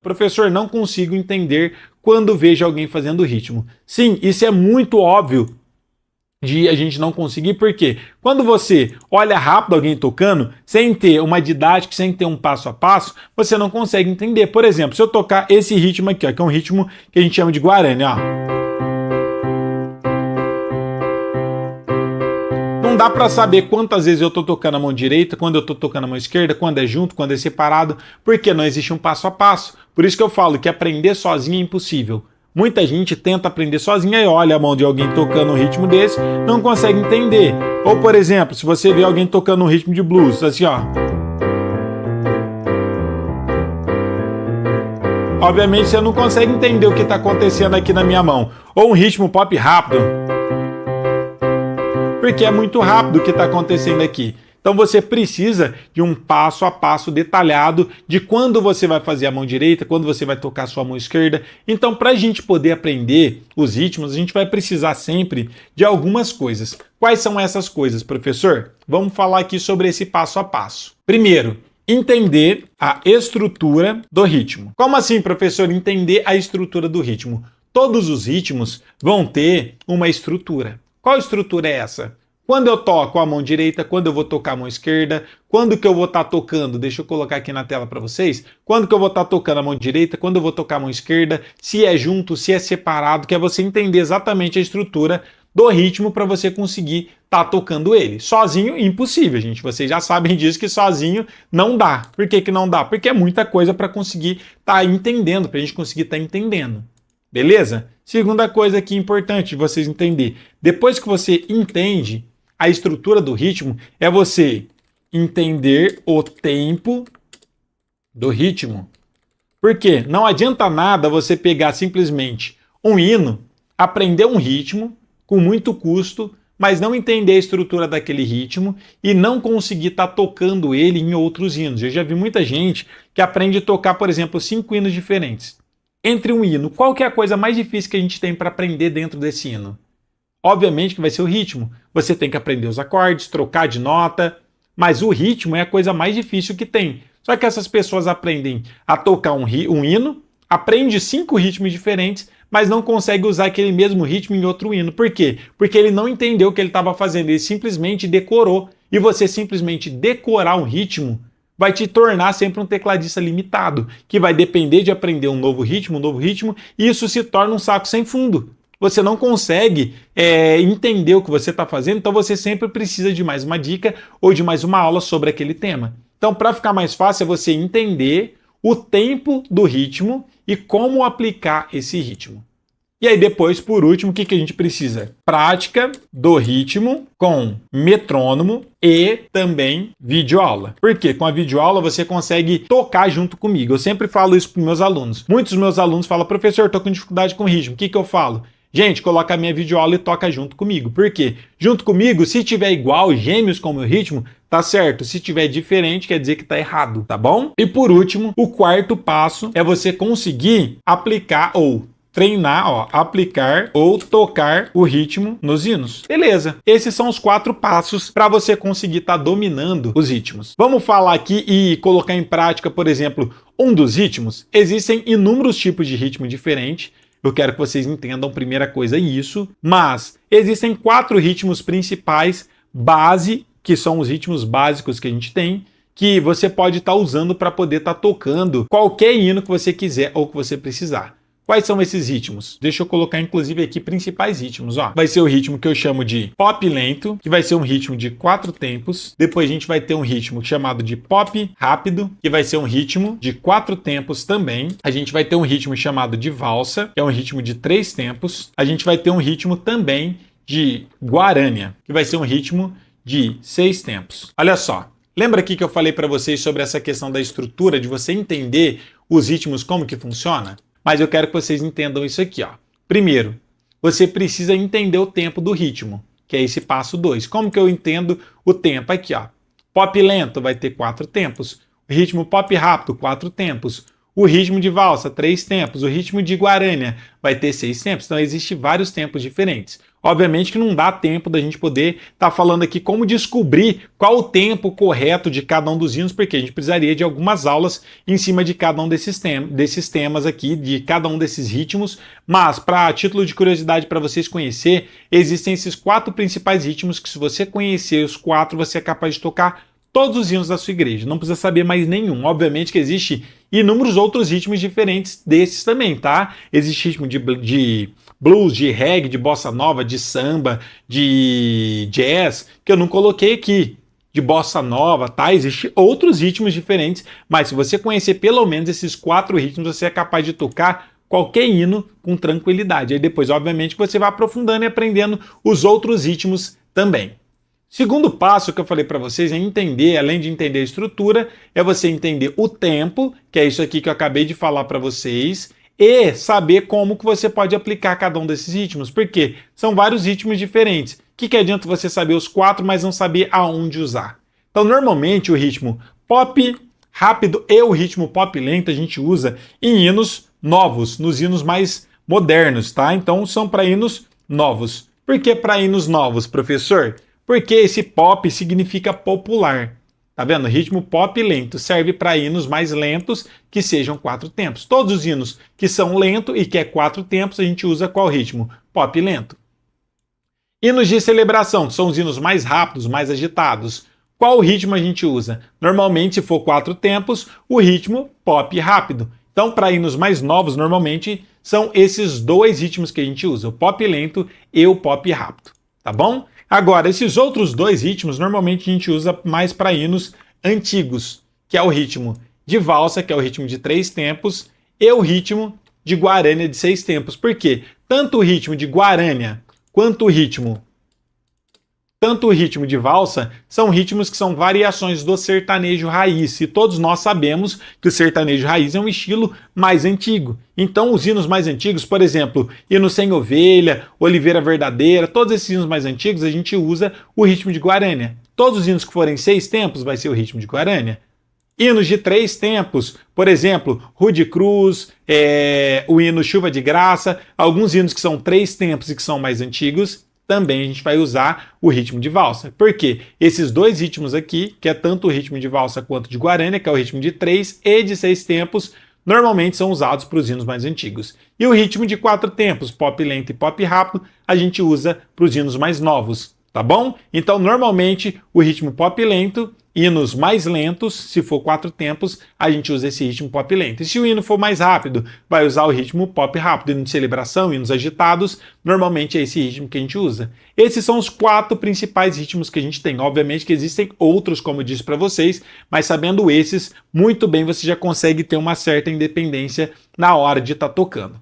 Professor, não consigo entender quando vejo alguém fazendo ritmo. Sim, isso é muito óbvio de a gente não conseguir, porque quando você olha rápido alguém tocando, sem ter uma didática, sem ter um passo a passo, você não consegue entender. Por exemplo, se eu tocar esse ritmo aqui, ó, que é um ritmo que a gente chama de Guarani, ó. Não dá para saber quantas vezes eu estou tocando a mão direita, quando eu estou tocando a mão esquerda, quando é junto, quando é separado, porque não existe um passo a passo. Por isso que eu falo que aprender sozinho é impossível. Muita gente tenta aprender sozinha e olha a mão de alguém tocando um ritmo desse, não consegue entender. Ou, por exemplo, se você vê alguém tocando um ritmo de blues, assim, ó. Obviamente você não consegue entender o que está acontecendo aqui na minha mão. Ou um ritmo pop rápido. Porque é muito rápido o que está acontecendo aqui. Então você precisa de um passo a passo detalhado de quando você vai fazer a mão direita, quando você vai tocar a sua mão esquerda. Então, para a gente poder aprender os ritmos, a gente vai precisar sempre de algumas coisas. Quais são essas coisas, professor? Vamos falar aqui sobre esse passo a passo. Primeiro, entender a estrutura do ritmo. Como assim, professor, entender a estrutura do ritmo? Todos os ritmos vão ter uma estrutura. Qual estrutura é essa? Quando eu toco a mão direita, quando eu vou tocar a mão esquerda, quando que eu vou estar tocando, deixa eu colocar aqui na tela para vocês, quando que eu vou estar tocando a mão direita, quando eu vou tocar a mão esquerda, se é junto, se é separado, que é você entender exatamente a estrutura do ritmo para você conseguir estar tocando ele. Sozinho, impossível, gente. Vocês já sabem disso, que sozinho não dá. Por que que não dá? Porque é muita coisa para conseguir estar entendendo, para a gente conseguir estar entendendo. Beleza? Segunda coisa aqui importante de vocês entenderem. Depois que você entende a estrutura do ritmo, é você entender o tempo do ritmo. Porque não adianta nada você pegar simplesmente um hino, aprender um ritmo com muito custo, mas não entender a estrutura daquele ritmo e não conseguir estar tocando ele em outros hinos. Eu já vi muita gente que aprende a tocar, por exemplo, 5 hinos diferentes. Entre um hino, qual que é a coisa mais difícil que a gente tem para aprender dentro desse hino? Obviamente que vai ser o ritmo. Você tem que aprender os acordes, trocar de nota, mas o ritmo é a coisa mais difícil que tem. Só que essas pessoas aprendem a tocar um hino, aprende 5 ritmos diferentes, mas não consegue usar aquele mesmo ritmo em outro hino. Por quê? Porque ele não entendeu o que ele estava fazendo, ele simplesmente decorou. E você simplesmente decorar um ritmo vai te tornar sempre um tecladista limitado, que vai depender de aprender um novo ritmo, e isso se torna um saco sem fundo. Você não consegue entender o que você está fazendo, então você sempre precisa de mais uma dica ou de mais uma aula sobre aquele tema. Então, para ficar mais fácil, é você entender o tempo do ritmo e como aplicar esse ritmo. E aí depois, por último, o que a gente precisa? Prática do ritmo com metrônomo e também videoaula. Por quê? Com a videoaula você consegue tocar junto comigo. Eu sempre falo isso para os meus alunos. Muitos dos meus alunos falam, professor, estou com dificuldade com ritmo. O que eu falo? Gente, coloca a minha videoaula e toca junto comigo. Por quê? Junto comigo, se tiver igual, gêmeos com o meu ritmo, tá certo. Se tiver diferente, quer dizer que tá errado, tá bom? E por último, o quarto passo é você conseguir aplicar ou treinar, aplicar ou tocar o ritmo nos hinos. Beleza. Esses são os 4 passos para você conseguir estar dominando os ritmos. Vamos falar aqui e colocar em prática, por exemplo, um dos ritmos. Existem inúmeros tipos de ritmo diferentes. Eu quero que vocês entendam, primeira coisa, isso. Mas existem 4 ritmos principais, base, que são os ritmos básicos que a gente tem, que você pode estar usando para poder estar tocando qualquer hino que você quiser ou que você precisar. Quais são esses ritmos? Deixa eu colocar, inclusive, aqui principais ritmos. Vai ser o ritmo que eu chamo de pop lento, que vai ser um ritmo de 4 tempos. Depois a gente vai ter um ritmo chamado de pop rápido, que vai ser um ritmo de 4 tempos também. A gente vai ter um ritmo chamado de valsa, que é um ritmo de 3 tempos. A gente vai ter um ritmo também de guarânia, que vai ser um ritmo de 6 tempos. Olha só. Lembra aqui que eu falei para vocês sobre essa questão da estrutura, de você entender os ritmos, como que funciona? Mas eu quero que vocês entendam isso aqui, ó. Primeiro, você precisa entender o tempo do ritmo, que é esse passo 2. Como que eu entendo o tempo? Aqui, ó. Pop lento vai ter 4 tempos. O ritmo pop rápido, 4 tempos. O ritmo de valsa, 3 tempos. O ritmo de guarânia vai ter 6 tempos. Então, existem vários tempos diferentes. Obviamente que não dá tempo da gente poder estar falando aqui como descobrir qual o tempo correto de cada um dos hinos, porque a gente precisaria de algumas aulas em cima de cada um desses temas aqui, de cada um desses ritmos. Mas, para título de curiosidade, para vocês conhecer, existem esses 4 principais ritmos que, se você conhecer os 4, você é capaz de tocar todos os hinos da sua igreja. Não precisa saber mais nenhum. Obviamente que existe inúmeros outros ritmos diferentes desses também, tá? Existe ritmo de blues, de reggae, de bossa nova, de samba, de jazz, que eu não coloquei aqui, de bossa nova, tá? Existem outros ritmos diferentes, mas se você conhecer pelo menos esses 4 ritmos, você é capaz de tocar qualquer hino com tranquilidade. Aí depois, obviamente, você vai aprofundando e aprendendo os outros ritmos também. Segundo passo que eu falei para vocês é entender, além de entender a estrutura, é você entender o tempo, que é isso aqui que eu acabei de falar para vocês, e saber como que você pode aplicar cada um desses ritmos, porque são vários ritmos diferentes. O que adianta você saber os 4, mas não saber aonde usar? Então, normalmente, o ritmo pop rápido e o ritmo pop lento a gente usa em hinos novos, nos hinos mais modernos, tá? Então, são para hinos novos. Por que para hinos novos, professor? Porque esse pop significa popular. Tá vendo? Ritmo pop lento serve para hinos mais lentos que sejam 4 tempos. Todos os hinos que são lento e que é 4 tempos, a gente usa qual ritmo? Pop lento. Hinos de celebração são os hinos mais rápidos, mais agitados. Qual ritmo a gente usa? Normalmente, se for 4 tempos, o ritmo pop rápido. Então, para hinos mais novos, normalmente são esses 2 ritmos que a gente usa, o pop lento e o pop rápido. Tá bom? Agora, esses outros 2 ritmos, normalmente a gente usa mais para hinos antigos, que é o ritmo de valsa, que é o ritmo de 3 tempos, e o ritmo de guarânia de 6 tempos. Por quê? Tanto o ritmo de guarânia quanto o ritmo de valsa são ritmos que são variações do sertanejo raiz. E todos nós sabemos que o sertanejo raiz é um estilo mais antigo. Então, os hinos mais antigos, por exemplo, Hino Sem Ovelha, Oliveira Verdadeira, todos esses hinos mais antigos, a gente usa o ritmo de guarânia. Todos os hinos que forem 6 tempos vai ser o ritmo de guarânia. Hinos de 3 tempos, por exemplo, Rude Cruz, o hino Chuva de Graça, alguns hinos que são 3 tempos e que são mais antigos, também a gente vai usar o ritmo de valsa. Por quê? Esses 2 ritmos aqui, que é tanto o ritmo de valsa quanto de guarânia, que é o ritmo de 3 e de 6 tempos, normalmente são usados para os hinos mais antigos. E o ritmo de 4 tempos, pop lento e pop rápido, a gente usa para os hinos mais novos, tá bom? Então, normalmente, o ritmo pop lento, hinos mais lentos, se for 4 tempos, a gente usa esse ritmo pop lento. E se o hino for mais rápido, vai usar o ritmo pop rápido. Hino de celebração, hinos agitados, normalmente é esse ritmo que a gente usa. Esses são os 4 principais ritmos que a gente tem. Obviamente que existem outros, como eu disse para vocês, mas sabendo esses, muito bem você já consegue ter uma certa independência na hora de estar tocando.